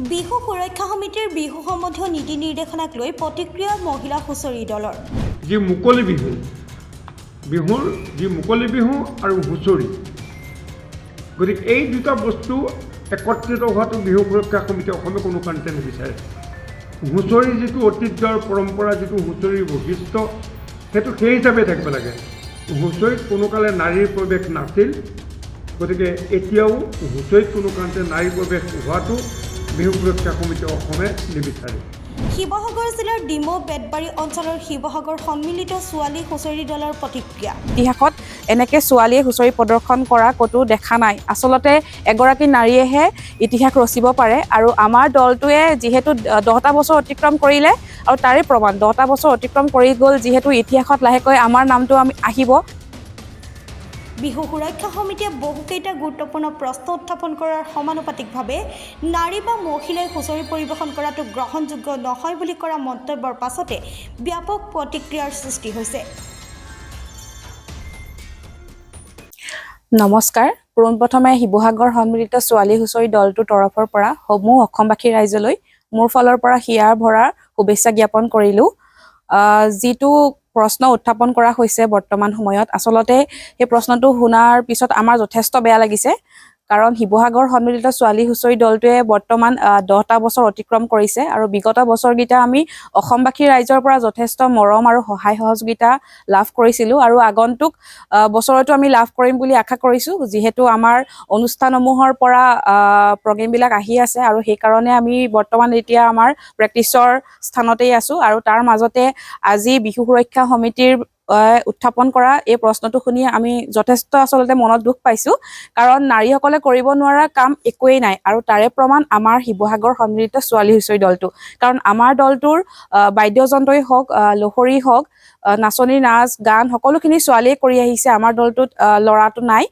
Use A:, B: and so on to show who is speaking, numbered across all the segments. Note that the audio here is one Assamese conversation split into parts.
A: বিহু সুৰক্ষা সমিতিৰ বিহু সম্বন্ধীয় নীতি নিৰ্দেশনাক লৈ প্ৰতিক্ৰিয়া মহিলা হুঁচৰি দলৰ
B: যি মুকলি বিহুৰ যি মুকলি বিহু আৰু হুঁচৰি গতিকে এই দুটা বস্তু একত্ৰিত হোৱাটো বিহু সুৰক্ষা সমিতি অসমে কোনো কাৰণতে নিবিচাৰে হুঁচৰি যিটো ঐতিহ্যৰ পৰম্পৰা যিটো হুঁচৰিৰ বৈশিষ্ট্য সেইটো সেই হিচাপে থাকিব লাগে হুঁচৰিত কোনো কালে নাৰীৰ প্ৰৱেশ নাছিল গতিকে এতিয়াও হুঁচৰিত কোনো কাৰণতে নাৰীৰ প্ৰৱেশ হোৱাটো বিহু সুৰক্ষা সমিতি অসমে নিবিচাৰে
A: শিৱসাগৰ জিলাৰ ডিমৌ বেতবাৰী অঞ্চলৰ শিৱসাগৰ সন্মিলিত ছোৱালী হুঁচৰি দলৰ প্ৰতিক্ৰিয়া
C: ইতিহাসত এনেকে ছোৱালীয়ে হুঁচৰি প্ৰদৰ্শন কৰা ক'তো দেখা নাই আচলতে এগৰাকী নাৰীয়েহে ইতিহাস ৰচিব পাৰে আৰু আমাৰ দলটোৱে যিহেতু 10টা বছৰ অতিক্ৰম কৰিলে আৰু তাৰে প্ৰমাণ 10টা বছৰ অতিক্ৰম কৰি গ'ল যিহেতু ইতিহাসত লাহেকৈ আমাৰ নামটো আহিব
A: বিহু সুৰক্ষা সমিতিয়ে বহুকেইটা গুৰুত্বপূৰ্ণ প্ৰশ্ন উত্থাপন কৰাৰ সমানুপাতিকভাৱে নাৰী বা মহিলাই হুঁচৰি পৰিৱেশন কৰাটো গ্ৰহণযোগ্য নহয় বুলি কৰা মন্তব্যৰ পাছতে ব্যাপক প্ৰতিক্ৰিয়াৰ সৃষ্টি হৈছে
C: নমস্কাৰ পোনপ্ৰথমে শিৱসাগৰ সন্মিলিত ছোৱালী হুঁচৰি দলটোৰ তৰফৰ পৰা সমূহ অসমবাসী ৰাইজলৈ মোৰ ফালৰ পৰা হিয়াৰ ভৰা শুভেচ্ছা জ্ঞাপন কৰিলোঁ যিটো প্ৰশ্ন উত্থাপন কৰা হৈছে বৰ্তমান সময়ত আচলতে এই প্ৰশ্নটো শুনাৰ পিছত আমাৰ যথেষ্ট বেয়া লাগিছে কাৰণ শিৱসাগৰ সন্মিলিত ছোৱালী হুঁচৰি দলটোৱে বৰ্তমান 10টা বছৰ অতিক্ৰম কৰিছে আৰু বিগত বছৰকেইটা আমি অসমবাসী ৰাইজৰ পৰা যথেষ্ট মৰম আৰু সহায় সহযোগিতা লাভ কৰিছিলোঁ আৰু আগন্তুক বছৰতো আমি লাভ কৰিম বুলি আশা কৰিছোঁ যিহেতু আমাৰ অনুষ্ঠানসমূহৰ পৰা প্ৰগ্ৰেমবিলাক আহি আছে আৰু সেইকাৰণে আমি বৰ্তমান এতিয়া আমাৰ প্ৰেক্টিছৰ স্থানতেই আছোঁ আৰু তাৰ মাজতে আজি বিহু সুৰক্ষা সমিতিৰ উত্থাপন কৰা এই প্ৰশ্নটো শুনি আমি যথেষ্ট আচলতে মনত দুখ পাইছোঁ কাৰণ নাৰীসকলে কৰিব নোৱাৰা কাম একোৱেই নাই আৰু তাৰে প্ৰমাণ আমাৰ শিৱসাগৰ সন্মিলিত ছোৱালী হুঁচৰি দলটো কাৰণ আমাৰ দলটোৰ বাদ্যযন্ত্ৰই হওক লহৰী হওক নাচনী নাচ গান সকলোখিনি ছোৱালীয়ে কৰি আহিছে আমাৰ দলটোত ল'ৰাটো নাই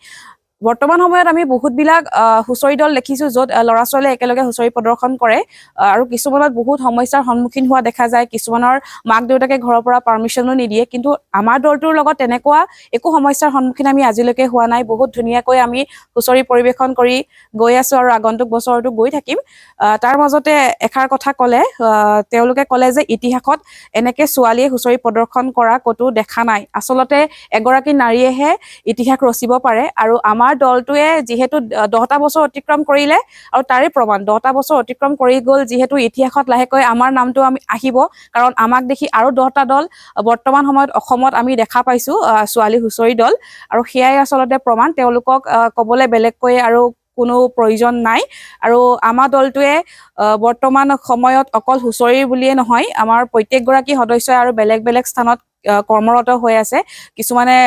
C: বৰ্তমান সময়ত আমি বহুতবিলাক হুঁচৰি দল দেখিছোঁ য'ত ল'ৰা ছোৱালীয়ে একেলগে হুঁচৰি প্ৰদৰ্শন কৰে আৰু কিছুমানত বহুত সমস্যাৰ সন্মুখীন হোৱা দেখা যায় কিছুমানৰ মাক দেউতাকে ঘৰৰ পৰা পাৰ্মিশ্যনো নিদিয়ে কিন্তু আমাৰ দলটোৰ লগত তেনেকুৱা একো সমস্যাৰ সন্মুখীন আমি আজিলৈকে হোৱা নাই বহুত ধুনীয়াকৈ আমি হুঁচৰি পৰিৱেশন কৰি গৈ আছোঁ আৰু আগন্তুক বছৰতো গৈ থাকিম তাৰ মাজতে এষাৰ কথা ক'লে তেওঁলোকে ক'লে যে ইতিহাসত এনেকে ছোৱালীয়ে হুঁচৰি প্ৰদৰ্শন কৰা ক'তো দেখা নাই আচলতে এগৰাকী নাৰীয়েহে ইতিহাস ৰচিব পাৰে আৰু আমাৰ দলটোৱে যিহেতু 10টা বছৰ অতিক্ৰম কৰিলে আৰু তাৰে প্ৰমাণ 10টা বছৰ অতিক্ৰম কৰি গ'ল যিহেতু ইতিহাসত লাহেকৈ আমাৰ নামটো আহিব কাৰণ আমাক দেখি আৰু 10টা দল বৰ্তমান সময়ত অসমত আমি দেখা পাইছোঁ ছোৱালী হুঁচৰি দল আৰু সেয়াই আচলতে প্ৰমাণ তেওঁলোকক ক'বলৈ বেলেগকৈ আৰু কোনো প্ৰয়োজন নাই আৰু আমাৰ দলটোৱে বৰ্তমান সময়ত অকল হুঁচৰি বুলিয়ে নহয় আমাৰ প্ৰত্যেকগৰাকী সদস্যই আৰু বেলেগ বেলেগ স্থানত কৰ্মৰত হৈ আছে কিছুমানে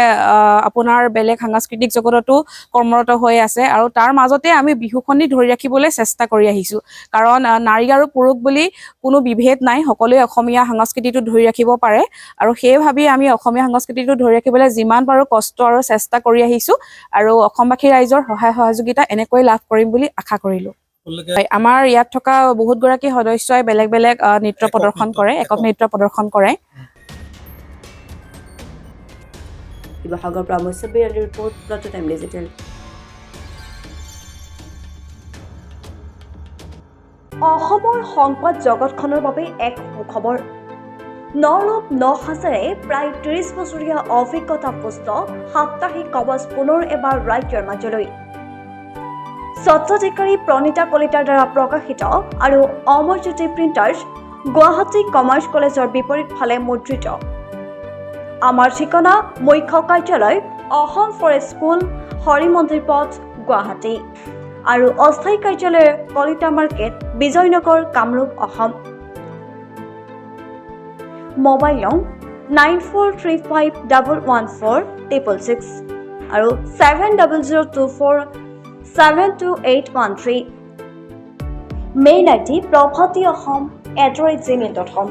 C: আপোনাৰ বেলেগ সাংস্কৃতিক জগততো কৰ্মৰত হৈ আছে আৰু তাৰ মাজতে আমি বিহুখনি ধৰি ৰাখিবলৈ চেষ্টা কৰি আহিছোঁ কাৰণ নাৰী আৰু পুৰুষ বুলি কোনো বিভেদ নাই সকলোৱে অসমীয়া সংস্কৃতিটো ধৰি ৰাখিব পাৰে আৰু সেই ভাবি আমি অসমীয়া সংস্কৃতিটো ধৰি ৰাখিবলৈ যিমান পাৰোঁ কষ্ট আৰু চেষ্টা কৰি আহিছোঁ আৰু অসমবাসী ৰাইজৰ সহায় সহযোগিতা এনেকৈ লাভ কৰিম বুলি আশা কৰিলোঁ আমাৰ ইয়াত থকা বহুতগৰাকী সদস্যই বেলেগ বেলেগ নৃত্য প্ৰদৰ্শন কৰে একক নৃত্য প্ৰদৰ্শন কৰে
D: শিৱসাগৰ পৰা মুছাবিৰ ৰিপৰ্ট প্লট টাইম ডিজিটেল
A: অসমৰ সংবাদ জগতখনৰ বাবে এক সুখবৰ নৰূপ নসাজেৰে প্ৰায় 30 বছৰীয়া অভিজ্ঞতা পুষ্ট সাপ্তাহিক কবচ পুনৰ এবাৰ ৰাজ্যৰ মাজলৈ স্বত্বাধিকাৰী প্ৰণীতা কলিতাৰ দ্বাৰা প্ৰকাশিত আৰু অমৰজ্যোতি প্ৰিণ্টাৰ্ছ গুৱাহাটী কমাৰ্চ কলেজৰ বিপৰীত ফালে মুদ্ৰিত আমাৰ ঠিকনা মুখ্য কাৰ্যালয় অসম ফৰেষ্ট স্কুল হৰি মন্দিৰ পথ গুৱাহাটী আৰু অস্থায়ী কাৰ্যালয় কলিতা মাৰ্কেট বিজয়নগৰ কামৰূপ অসম মোবাইল নং 9435114666 আৰু 7024722813 মেইল আইডি probhatiahom@gmail.com